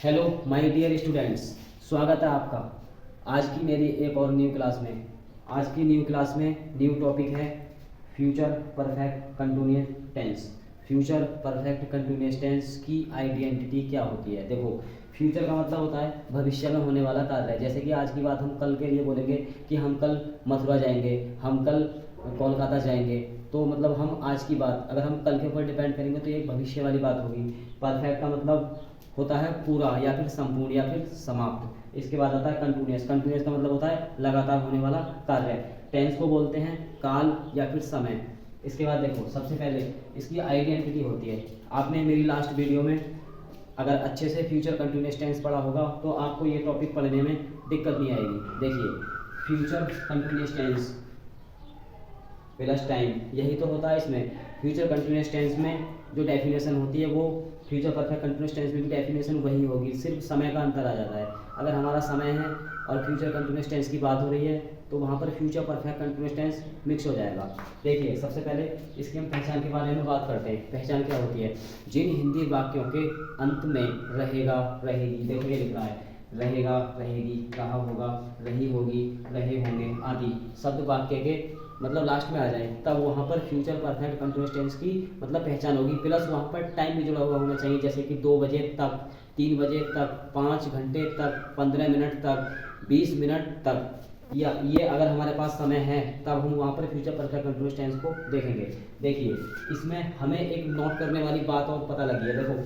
Hello my dear students, स्वागत है आपका आज की मेरी एक और न्यू क्लास में। आज की न्यू क्लास में न्यू टॉपिक है future perfect continuous tense. Future perfect continuous tense की आइडेंटिटी क्या होती है। देखो, फ्यूचर का मतलब होता है भविष्य में होने वाला कार्य। जैसे कि आज की बात हम कल के लिए बोलेंगे कि हम कल मथुरा जाएंगे, हम कल कोलकाता जाएंगे, तो मतलब हम आज की बात अगर हम कल के ऊपर डिपेंड करेंगे तो ये भविष्य वाली बात होगी। परफेक्ट का मतलब होता है पूरा या फिर संपूर्ण या फिर समाप्त। इसके बाद आता है कंटिन्यूअस। कंटिन्यूअस का मतलब होता है लगातार होने वाला कार्य। टेंस को बोलते हैं काल या फिर समय। इसके बाद देखो, सबसे पहले इसकी आइडेंटिटी होती है। आपने मेरी लास्ट वीडियो में अगर अच्छे से फ्यूचर कंटिन्यूअस टेंस पढ़ा होगा तो आपको ये टॉपिक पढ़ने में दिक्कत नहीं आएगी। देखिए, future continuous tens plus time, यही तो होता है इसमें। फ्यूचर कंटिन्यूअस टेंस में जो डेफिनेशन होती है वो फ्यूचर परफेक्ट कंटिन्यूअस टेंस में भी डेफिनेशन वही होगी, सिर्फ समय का अंतर आ जाता है। अगर हमारा समय है और फ्यूचर कंटिन्यूअस टेंस की बात हो रही है तो वहाँ पर future perfect continuous tense mix हो जाएगा। देखिए, सबसे पहले इसकी हम पहचान के बारे में बात करते हैं। पहचान क्या होती है? जिन हिंदी वाक्यों के अंत में रहेगा, रहेगी, देखो ये लिख रहा है, रहेगा, रहेगी, रहा होगा, रही होगी, रहे होंगे आदि शब्द वाक्य के मतलब लास्ट में आ जाए, तब वहाँ पर फ्यूचर परफेक्ट कंटिन्यूअस टेंस की मतलब पहचान होगी। प्लस वहाँ पर टाइम भी जुड़ा हुआ होना चाहिए, जैसे कि 2 बजे तक, 3 बजे तक, 5 घंटे तक, 15 मिनट तक, 20 मिनट तक। या ये अगर हमारे पास समय है तब हम वहाँ पर फ्यूचर परफेक्ट कंटिन्यूअस टेंस को देखेंगे। देखिए, इसमें हमें एक नोट करने वाली बात और पता लगी है। देखो,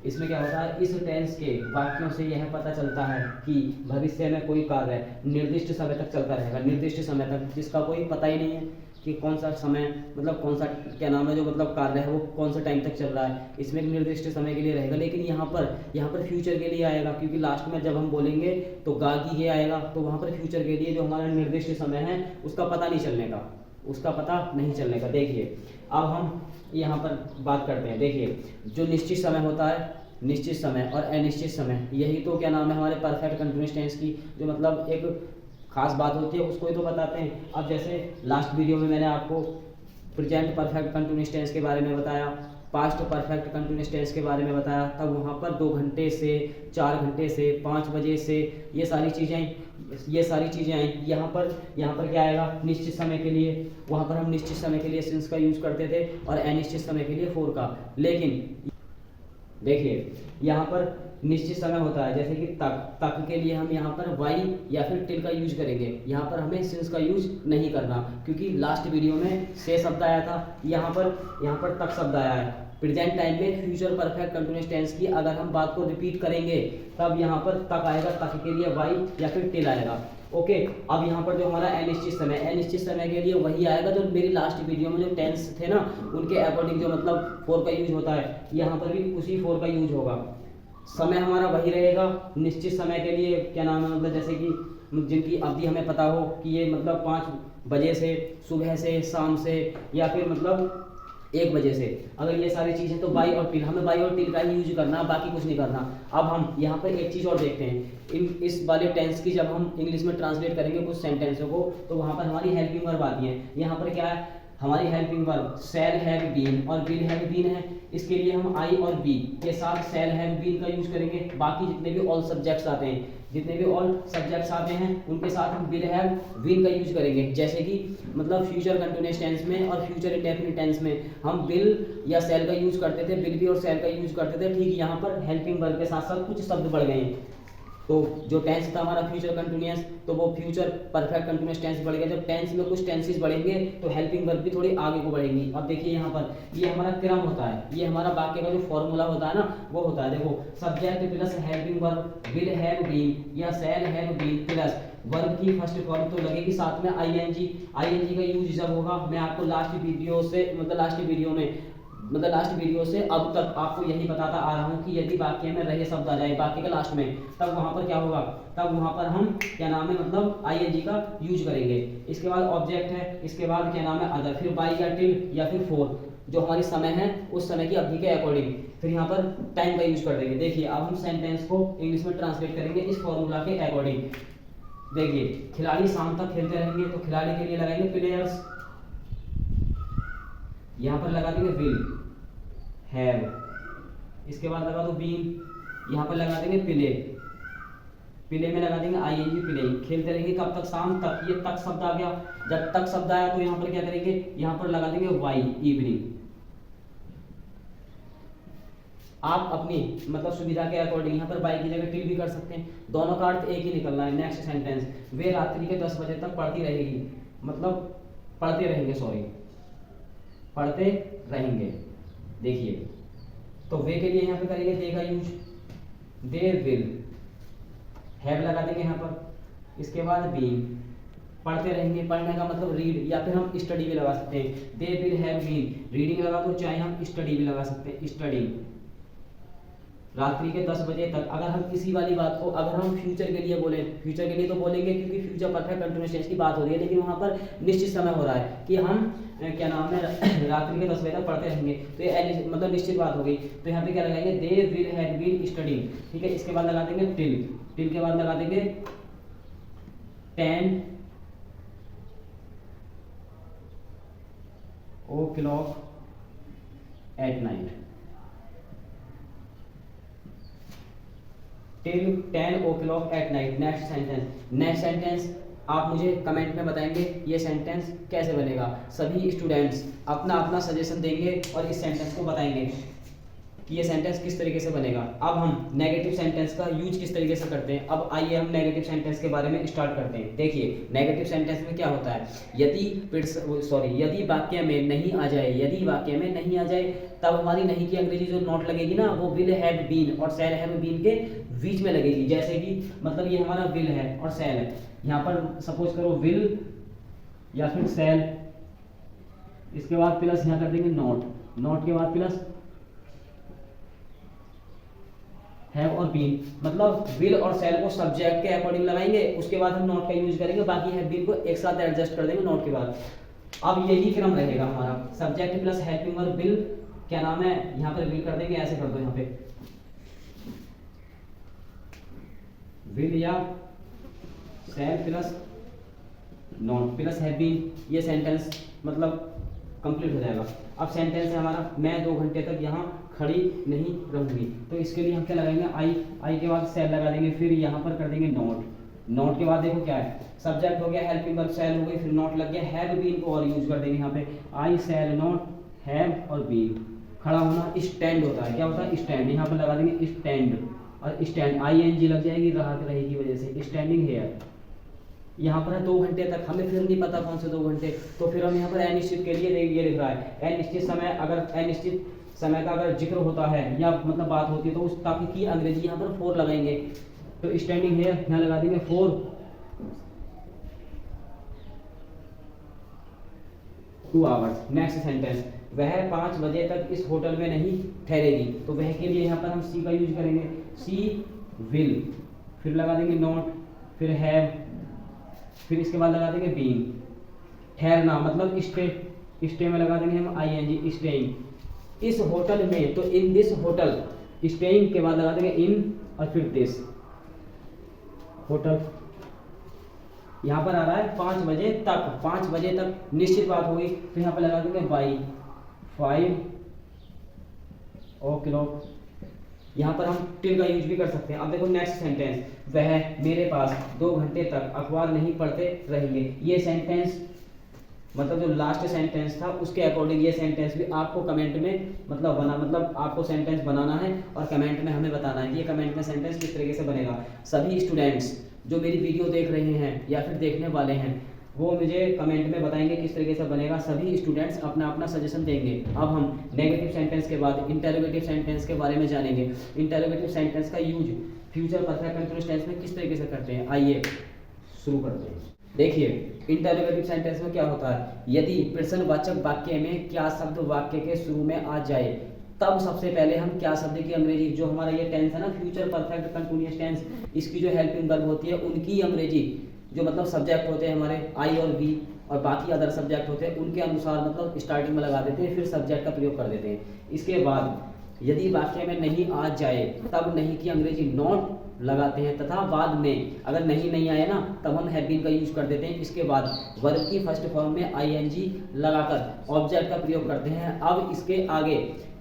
इसमें क्या होता है, इस टेंस के वाक्यों से यह पता चलता है कि भविष्य में कोई कार्य निर्दिष्ट समय तक चलता रहेगा। निर्दिष्ट समय तक, जिसका कोई पता ही नहीं है कि कौन सा समय मतलब कौन सा क्या नाम है जो मतलब कार्य है वो कौन सा टाइम तक चल रहा है। इसमें एक निर्दिष्ट समय के लिए रहेगा, लेकिन यहाँ पर फ्यूचर के लिए आएगा, क्योंकि लास्ट में जब हम बोलेंगे तो गा की ये आएगा, तो वहाँ पर फ्यूचर के लिए जो हमारा निर्दिष्ट समय है उसका पता नहीं चलने का, उसका पता नहीं चलने का। देखिए, अब हम यहाँ पर बात करते हैं। देखिए, जो निश्चित समय होता है, निश्चित समय और अनिश्चित समय, यही तो क्या नाम है हमारे परफेक्ट कंटिन्यूअस टेंस की जो मतलब एक खास बात होती है, उसको ही तो बताते हैं। अब जैसे लास्ट वीडियो में मैंने आपको प्रेजेंट परफेक्ट कंटिन्यूअस टेंस के बारे में बताया, पास्ट परफेक्ट कंटिन्यूअस टेंस के बारे में बताया, तब वहाँ पर 2 घंटे से, 4 घंटे से, 5 बजे से, ये सारी चीज़ें आई। यहाँ पर क्या आएगा, निश्चित समय के लिए। वहाँ पर हम निश्चित समय के लिए सिंस का यूज करते थे और अनिश्चित समय के लिए फॉर का। लेकिन देखिए, यहाँ पर निश्चित समय होता है, जैसे कि तक के लिए हम यहाँ पर वाई या फिर टिल का यूज करेंगे। यहाँ पर हमें सिंस का यूज नहीं करना, क्योंकि लास्ट वीडियो में से शब्द आया था, यहाँ पर तक शब्द आया है। प्रेजेंट टाइम में फ्यूचर परफेक्ट कंटिन्यूअस टेंस की अगर हम बात को रिपीट करेंगे तब यहाँ पर तक आएगा, तक के लिए वाई या फिर टिल आएगा। ओके, अब यहाँ पर जो हमारा अनिश्चित समय के लिए वही आएगा जो मेरी लास्ट वीडियो में जो टेंस थे ना उनके अकॉर्डिंग जो मतलब फोर का यूज होता है, यहाँ पर भी उसी फोर का यूज होगा। समय हमारा वही रहेगा निश्चित समय के लिए। क्या नाम है मतलब जैसे कि जिनकी अवधि हमें पता हो कि ये मतलब 5 बजे से, सुबह से, शाम से, या फिर मतलब 1 बजे से। अगर ये सारी चीज़ें तो बाई और टिल, हमें बाई और टिल का ही यूज करना, बाकी कुछ नहीं करना। अब हम यहाँ पर एक चीज़ और देखते हैं, इस वाले टेंस की जब हम इंग्लिश में ट्रांसलेट करेंगे कुछ सेंटेंसों को, तो वहाँ पर हमारी हेल्पिंग वर्ब आती है। यहाँ पर क्या है, हमारी helping verb shall have been और विल हैव बीन है। इसके लिए हम आई और बी के साथ शैल हैव बीन का यूज करेंगे। बाकी जितने भी ऑल सब्जेक्ट्स आते हैं उनके साथ हम विल हैव बीन का यूज करेंगे। जैसे कि मतलब फ्यूचर कंटिन्यूअस टेंस में और फ्यूचर इंडेफिनिट टेंस में हम विल या शैल का यूज करते थे, विल भी और शैल का यूज करते थे। ठीक यहाँ पर हेल्पिंग वर्ब के साथ साथ कुछ शब्द बढ़ गए हैं। तो जो टेंस था हमारा फ्यूचर कंटिन्यूअस, तो वो फ्यूचर परफेक्ट कंटिन्यूअस टेंस बढ़ गया। जब टेंस में कुछ टेंसेस बढ़ेंगे तो हेल्पिंग वर्ब भी थोड़ी आगे को बढ़ेंगी। अब देखिए, यहाँ पर ये हमारा क्रम होता है, ये हमारा वाक्य का जो फॉर्मूला होता है ना वो होता है। देखो, subject plus helping verb, will have been या shall have been plus verb की फर्स्ट फॉर्म तो लगेगी, साथ में आईएनजी का यूज जब होगा, मैं आपको लास्ट वीडियो से अब तक आपको यही बताता आ रहा हूँ कि यदि वाक्य में रहे शब्द आ जाए वाक्य के लास्ट में, तब वहाँ पर क्या होगा, तब वहाँ पर हम क्या नाम है मतलब आईएनजी का यूज करेंगे। इसके बाद ऑब्जेक्ट है, इसके बाद क्या नाम है अदर, फिर बाई या टिल या फिर फोर, जो हमारी समय है उस समय की अवधि के अकॉर्डिंग, फिर यहाँ पर टाइम का यूज कर देंगे। देखिए, अब हम सेंटेंस को इंग्लिश में ट्रांसलेट करेंगे इस फॉर्मूला के अकॉर्डिंग। देखिए, खिलाड़ी शाम तक खेलते रहेंगे, तो खिलाड़ी के लिए लगाएंगे प्लेयर्स, यहाँ पर लगा देंगे विल हैव, इसके बाद लगा दो बीन, यहाँ पर लगा देंगे प्ले, प्ले में लगा देंगे आईएनजी प्लेइंग, खेलते रहेंगे कब तक, शाम तक। ये तक शब्द आ गया, जब तक शब्द आया तो यहाँ पर क्या करेंगे, यहाँ पर लगा देंगे वाई, इवनिंग। आप अपनी मतलब सुविधा के अकॉर्डिंग यहाँ पर बाई की जगह टिल भी कर सकते हैं, दोनों का अर्थ एक ही निकलना है। नेक्स्ट सेंटेंस, वे रात्रि के 10 बजे तक पढ़ती रहेगी, मतलब पढ़ते रहेंगे, सॉरी पढ़ते रहेंगे। देखिए तो वे के लिए यहाँ पे करेंगे दे का यूज, दे विल, हैव लगा देंगे यहाँ पर, इसके बाद बीइंग, पढ़ते रहेंगे, पढ़ने का मतलब रीड, या फिर हम स्टडी भी लगा सकते हैं, they will have been, reading लगा दो, चाहे हम स्टडी भी लगा सकते हैं, स्टडी। रात्रि के 10 बजे तक, अगर हम किसी वाली बात को अगर हम फ्यूचर के लिए बोले, फ्यूचर के लिए तो बोलेंगे क्योंकि फ्यूचर परफेक्ट कंटीन्यूअस टेंस की बात हो रही है, लेकिन वहाँ पर निश्चित समय हो रहा है कि हम क्या नाम है रात्रि के 10 बजे तक पढ़ते रहेंगे, तो ये मतलब निश्चित बात हो गई। तो यहाँ पे क्या लगाएंगे, they will have been studying, ठीक है। इसके बाद लगा देंगे टिल, टिल के बाद लगा देंगे 10 o'clock at night, till 10 o'clock at night। Next sentence, next sentence आप मुझे कमेंट में बताएंगे ये सेंटेंस कैसे बनेगा। सभी स्टूडेंट्स अपना अपना सजेशन देंगे और इस सेंटेंस को बताएंगे कि ये सेंटेंस किस तरीके से बनेगा। अब हम नेगेटिव सेंटेंस का यूज किस तरीके से करते हैं। अब आइए हम नेगेटिव सेंटेंस के बारे में स्टार्ट करते हैं। देखिए नेगेटिव सेंटेंस में क्या होता है, यदि वाक्य में नहीं आ जाए, यदि वाक्य में नहीं आ जाए तब हमारी नहीं की अंग्रेजी जो नॉट लगेगी ना, वो विल हैव बीन और शैल हैव बीन के बीच में लगेगी। जैसे कि मतलब ये हमारा विल है और शैल है, यहाँ पर सपोज करो विल या फिर शैल, इसके बाद प्लस यहाँ कर देंगे नॉट, नॉट के बाद प्लस हैव और बीन, मतलब विल और शैल को सब्जेक्ट के अकॉर्डिंग लगाएंगे, उसके बाद हम नॉट का यूज करेंगे, बाकी हैव बीन को एक साथ एडजस्ट कर देंगे नॉट के बाद। अब यही क्रम रहेगा हमारा, सब्जेक्ट प्लस हेल्पिंग और विल, क्या नाम है यहाँ पर विल कर देंगे, ऐसे कर दो यहाँ पे विल या shall plus not plus have been, ये सेंटेंस मतलब कंप्लीट हो जाएगा। अब सेंटेंस है हमारा, मैं 2 घंटे तक यहाँ खड़ी नहीं रहूंगी, तो इसके लिए हम क्या लगाएंगे, आई के बाद शैल लगा देंगे, फिर यहाँ पर कर देंगे नॉट, नॉट के बाद देखो क्या है, सब्जेक्ट हो गया, हेल्पिंग वर्ब शैल हो गई, फिर नॉट लग गया, हैव बीन को और यूज कर देंगे यहाँ पे, आई शैल नॉट हैव और बीन। खड़ा होना स्टैंड होता है, क्या होता है स्टैंड, यहाँ पर लगा देंगे स्टैंड, और स्टैंड ING लग जाएगी रहा रही की वजह से, स्टैंडिंग हेयर। यहाँ पर है 2 घंटे तक, हमें फिर नहीं पता कौन से 2 घंटे, तो फिर हम यहाँ पर अनिश्चित के लिए ये लिख रहा है, अनिश्चित समय, अगर अनिश्चित समय का अगर जिक्र होता है या मतलब बात होती है तो उस ताकि की अंग्रेजी यहाँ पर 4 लगाएंगे, तो स्टैंडिंग हेयर यहाँ लगा देंगे 4 2 आवर्स। नेक्स्ट सेंटेंस, वह 5 बजे तक इस होटल में नहीं ठहरेगी, तो वह के लिए यहाँ पर हम सी का यूज करेंगे, सी विल, फिर लगा देंगे नॉट, फिर हैव, फिर इसके बाद लगा देंगे बीइंग। ठहरना मतलब स्टे में लगा देंगे हम ING स्टेइंग, इस होटल में, तो इन दिस होटल, स्टेइंग के बाद लगा देंगे इन और फिर दिस होटल। यहाँ पर आ रहा है 5 बजे तक, 5 बजे तक निश्चित बात होगी, तो यहाँ पर लगा देंगे बाई 5 o'clock। यहाँ पर हम टिल का यूज भी कर सकते हैं। अब देखो नेक्स्ट सेंटेंस, वह मेरे पास 2 घंटे तक अखबार नहीं पढ़ते रहेंगे। ये सेंटेंस मतलब जो लास्ट सेंटेंस था उसके अकॉर्डिंग ये सेंटेंस भी आपको कमेंट में मतलब आपको सेंटेंस बनाना है और कमेंट में हमें बताना है कि ये कमेंट में सेंटेंस किस तरीके से बनेगा। सभी स्टूडेंट्स जो मेरी वीडियो देख रहे हैं या फिर देखने वाले हैं वो मुझे कमेंट में बताएंगे किस तरीके से बनेगा। सभी स्टूडेंट्स अपना अपना सजेशन देंगे। अब हम नेगेटिव सेंटेंस के बाद इंटरोगेटिव सेंटेंस के बारे में जानेंगे। इंटरोगेटिव सेंटेंस का use future perfect continuous tense में किस तरीके से करते हैं, आइए शुरू करते हैं। देखिए इंटरोगेटिव सेंटेंस में क्या होता है, यदि प्रश्नवाचक वाक्य में क्या शब्द वाक्य के शुरू में आ जाए तब सबसे पहले हम क्या शब्द की अंग्रेजी, जो हमारा ये टेंस है ना फ्यूचर परफेक्ट कंटीन्यूअस टेंस, इसकी जो हेल्पिंग वर्ब होती है उनकी अंग्रेजी जो मतलब सब्जेक्ट होते हैं हमारे आई और वी और बाकी अदर सब्जेक्ट होते हैं उनके अनुसार मतलब स्टार्टिंग में लगा देते हैं, फिर सब्जेक्ट का प्रयोग कर देते हैं। इसके बाद यदि वाक्य में नहीं आ जाए तब नहीं की अंग्रेजी नॉट लगाते हैं, तथा बाद में अगर नहीं आया ना तब हम हैव बीन का यूज कर देते हैं। इसके बाद वर्ब की फर्स्ट फॉर्म में ING लगाकर ऑब्जेक्ट का प्रयोग करते हैं। अब इसके आगे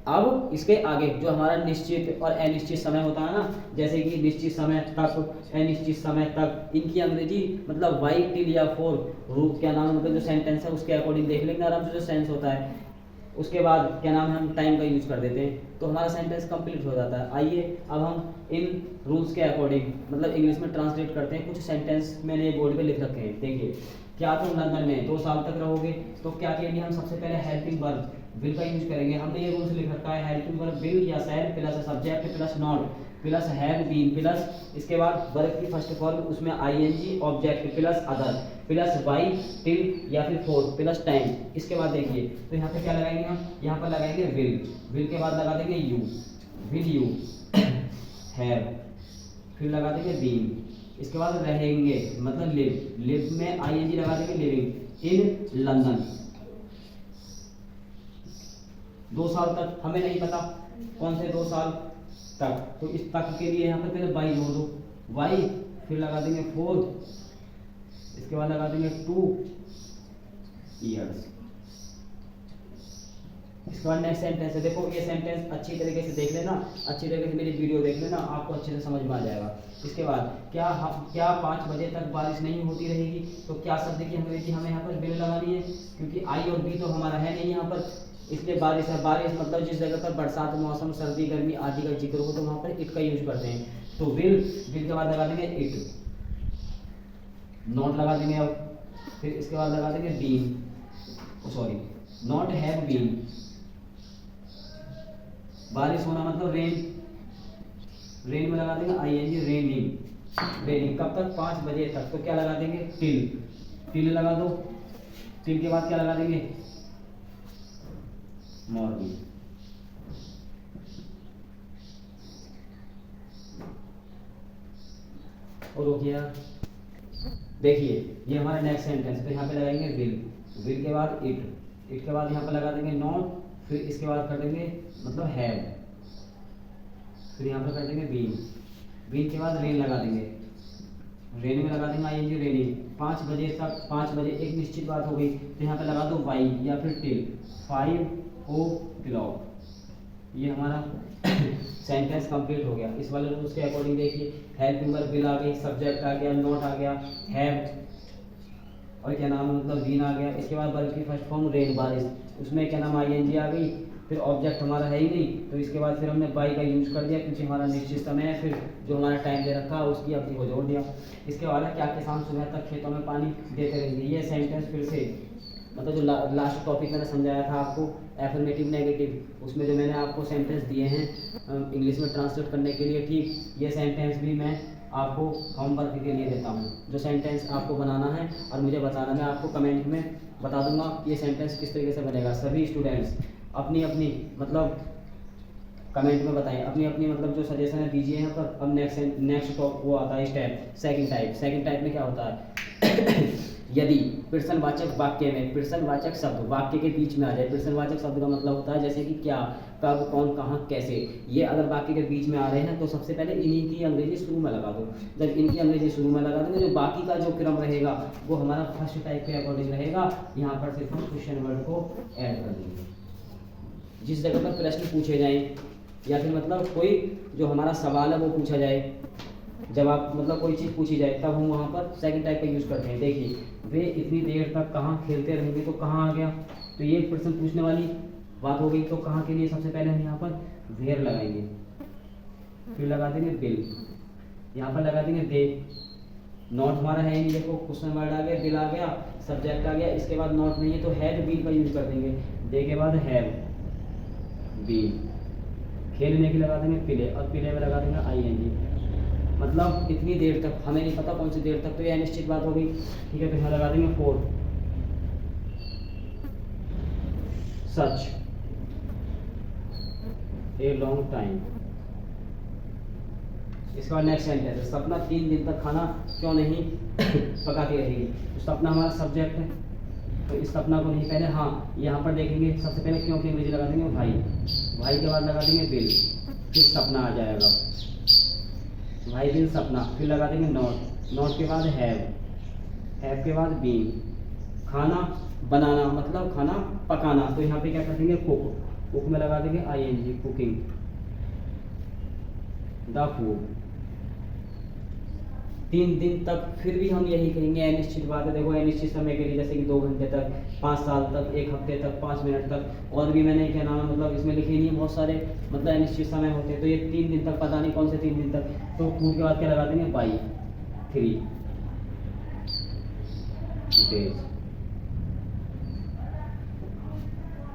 अब इसके आगे जो हमारा निश्चित और अनिश्चित समय होता है ना, जैसे कि निश्चित समय तक, अनिश्चित समय तक, इनकी अंग्रेजी मतलब वाई टिल या फॉर रूप क्या नाम है, मतलब जो सेंटेंस है उसके अकॉर्डिंग देख लेंगे आराम से जो सेंस होता है। उसके बाद क्या नाम है, हम टाइम का यूज कर देते हैं तो हमारा सेंटेंस कंप्लीट हो जाता है। आइए अब हम इन रूल्स के अकॉर्डिंग मतलब इंग्लिश में ट्रांसलेट करते हैं। कुछ सेंटेंस मैंने बोर्ड पे लिख रखे हैं, देखिए। क्या तुम लंदन में 2 साल तक रहोगे? तो क्या के लिए हम सबसे पहले हेल्पिंग वर्ब विल का यूज करेंगे। हमने ये रूल्स लिख रखा है, हेल्पिंग वर्ब विल या shall plus subject plus not plus have been plus इसके बाद वर्ब की फर्स्ट फॉर्म उसमें ING object plus other plus वाई टिल या फिर फोर प्लस टाइम। इसके बाद देखिए तो यहाँ पे क्या लगाएंगे हम, यहाँ पर लगाएंगे विल के बाद लगा देंगे यू, विल यू हैव, फिर लगा देंगे बीन, इसके बाद रहेंगे मतलब लिव में आईएनजी लगा देंगे लिविंग इन लंदन 2 साल तक। हमें नहीं पता कौन से 2 साल तक, तो इस तक के लिए यहाँ पर पहले वाई जोड़ दो, वाई फिर लगा देंगे 4, इसके बाद लगा देंगे 2 ईयर्स। इसके बाद नेक्स्ट सेंटेंस है, देखो ये सेंटेंस अच्छी तरीके से देख लेना, अच्छी तरीके से मेरी वीडियो देख लेना, आपको अच्छे से समझ में आ जाएगा। इसके बाद क्या 5 बजे तक बारिश नहीं होती रहेगी? तो क्या शब्द की अंग्रेजी हमें यहाँ पर विल लगानी है, क्योंकि आई और बी तो हमारा है नहीं यहाँ पर, इसलिए बारिश है। बारिश मतलब जिस जगह पर बरसात मौसम सर्दी गर्मी आदि का जिक्र हो तो वहाँ पर इट का यूज करते हैं। तो विल के बाद लगा देंगे इट, नॉट लगा देंगे अब, फिर इसके बाद लगा देंगे been, sorry not have been, बारिश होना मतलब रेन में लगा देंगे आईएनजी रेनिंग कब तक? 5 बजे तक। तो क्या लगा देंगे टिल लगा दो, टिल के बाद क्या लगा देंगे मॉर्निंग। और हो गया, देखिए ये हमारा नेक्स्ट सेंटेंस है, तो यहाँ पे लगाएंगे विल के बाद इट के बाद यहाँ पे लगा देंगे नॉट, फिर इसके बाद कर देंगे मतलब हैव, फिर यहाँ पर कर देंगे बीन के बाद रेन लगा देंगे, रेन में लगा देंगे आईएनजी रेनिंग 5 बजे तक। 5 बजे एक निश्चित बात हो गई तो यहाँ पे लगा दो वाई या फिर टिल 5 ये हमारा सेंटेंस कंप्लीट हो गया। इस वाले रूल्स के अकॉर्डिंग देखिए, हेल्पिंग वर्ब विल आ गई, सब्जेक्ट आ गया, नॉट आ गया, हैव और क्या नाम मतलब बीन आ गया। इसके बाद वर्ब की फर्स्ट फॉर्म रेन बारिश, उसमें क्या नाम आईएनजी आ गई, फिर ऑब्जेक्ट हमारा है ही नहीं तो इसके बाद फिर हमने बाई का यूज कर दिया क्योंकि हमारा निश्चित समय है, फिर जो हमारा टाइम दे रखा है उसकी अवधि को जोड़ दिया। इसके बाद क्या किसान सुबह तक खेतों में पानी देते रहेंगे। ये सेंटेंस फिर से मतलब जो लास्ट टॉपिक मैंने समझाया था आपको एफर्मेटिव नेगेटिव, उसमें जो मैंने आपको सेंटेंस दिए हैं इंग्लिश में ट्रांसलेट करने के लिए, ठीक ये सेंटेंस भी मैं आपको होमवर्क के लिए देता हूँ। जो सेंटेंस आपको बनाना है और मुझे बताना, मैं आपको कमेंट में बता दूंगा ये सेंटेंस किस तरीके से बनेगा। सभी स्टूडेंट्स अपनी अपनी मतलब कमेंट में बताएं, अपनी अपनी मतलब जो सजेशन है दीजिए यहाँ पर। अब नेक्स्ट वो आता है स्टेप सेकंड टाइप में क्या होता है यदि प्रश्नवाचक वाक्य में प्रश्नवाचक शब्द वाक्य के बीच में आ जाए। प्रश्नवाचक शब्द का मतलब होता है जैसे कि क्या, कब, कौन, कहाँ, कैसे, ये अगर वाक्य के बीच में आ रहे हैं तो सबसे पहले इन्हीं की अंग्रेजी शुरू में लगा दो। जब इनकी अंग्रेजी शुरू में लगा देंगे जो बाकी का जो क्रम रहेगा वो हमारा फर्स्ट टाइप के अकॉर्डिंग रहेगा। यहाँ पर सिर्फ हम क्वेश्चन वर्ड को ऐड कर देंगे। जिस जगह पर प्रश्न पूछे जाएं या फिर मतलब कोई जो हमारा सवाल है वो पूछा जाए, जब आप मतलब कोई चीज़ पूछी जाए तब हम वहाँ पर सेकंड टाइप का यूज़ करते हैं। देखिए वे इतनी देर तक कहाँ खेलते रहेंगे, तो कहाँ आ गया, तो ये प्रश्न पूछने वाली बात हो गई। तो कहाँ के लिए सबसे पहले हम यहाँ पर वेयर लगाएंगे, फिर लगा देंगे बिल, यहाँ पर लगा देंगे दे, नॉट हमारा है नहीं, देखो क्वेश्चन वर्ड आ गया, बिल आ गया, सब्जेक्ट आ गया, इसके बाद नॉट नहीं है तो हैड बीन का यूज कर देंगे, दे के बाद हैव बीन, खेलने की लगा देंगे पिले और पिले में लगा देंगे आईएनजी। मतलब इतनी देर तक, हमें नहीं पता कौन सी देर तक, तो ये अनिश्चित बात हो गई, ठीक है। फिर लगा देंगे for such a long time. इसके बाद नेक्स्ट सेंटेंस है, सपना 3 दिन तक खाना क्यों नहीं पकाती रहेगी। तो सपना हमारा सब्जेक्ट है, तो इस सपना को नहीं, पहले हाँ यहाँ पर देखेंगे सबसे पहले क्यों की अंग्रेजी लगा देंगे भाई के बाद लगा देंगे बिल, फिर सपना आ जाएगा, भाई बिल सपना, फिर लगा देंगे नॉट के बाद हैव के बाद बीन, खाना बनाना मतलब खाना पकाना, तो यहाँ पे क्या कर देंगे कुक, कुक में लगा देंगे ING, कुकिंग द फूड। 3 दिन तक फिर भी हम यही कहेंगे, अनिश्चित बात है। देखो अनिश्चित समय के लिए जैसे कि 2 घंटे तक, 5 साल तक, 1 हफ्ते तक, 5 मिनट तक, और भी मैंने क्या नाम है मतलब इसमें लिखे नहीं है बहुत सारे मतलब अनिश्चित समय होते हैं। तो ये 3 दिन तक, पता नहीं कौन से 3 दिन तक, तो फूड के बाद क्या लगा देंगे बाई 3 डेज।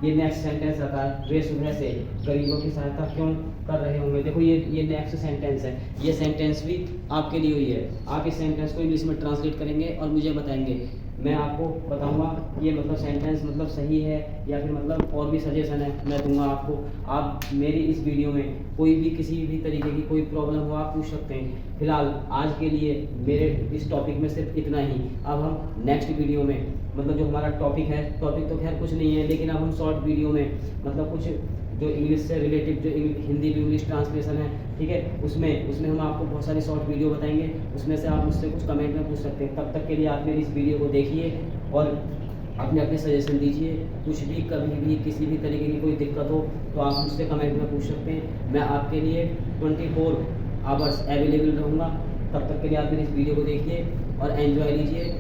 ये नेक्स्ट सेंटेंस आता है, वे सुबह से गरीबों की सहायता क्यों कर रहे होंगे। देखो ये नेक्स्ट सेंटेंस है, ये सेंटेंस भी आपके लिए हुई है। आप इस सेंटेंस को इंग्लिश में ट्रांसलेट करेंगे और मुझे बताएंगे, मैं आपको बताऊंगा ये मतलब सेंटेंस मतलब सही है या फिर मतलब और भी सजेशन है मैं दूंगा आपको। आप मेरी इस वीडियो में कोई भी किसी भी तरीके की कोई प्रॉब्लम हो आप पूछ सकते हैं। फिलहाल आज के लिए मेरे इस टॉपिक में सिर्फ इतना ही। अब हम नेक्स्ट वीडियो में मतलब जो हमारा टॉपिक है, टॉपिक तो खैर कुछ नहीं है, लेकिन अब हम शॉर्ट वीडियो में मतलब कुछ जो इंग्लिश से रिलेटेड जो हिंदी टू इंग्लिश ट्रांसलेशन है, ठीक है, उसमें हम आपको बहुत सारी शॉर्ट वीडियो बताएंगे। उसमें से आप मुझसे कुछ कमेंट में पूछ सकते हैं। तब तक के लिए आप मेरी इस वीडियो को देखिए और अपने अपने सजेशन दीजिए। कुछ भी कभी भी किसी भी तरीके की कोई दिक्कत हो तो आप मुझसे कमेंट में पूछ सकते हैं। मैं आपके लिए 24 आवर्स अवेलेबल रहूँगा। तब तक के लिए आप मेरी इस वीडियो को देखिए और एंजॉय लीजिए।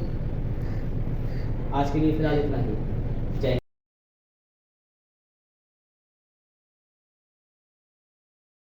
आज के लिए फिलहाल इतना ही।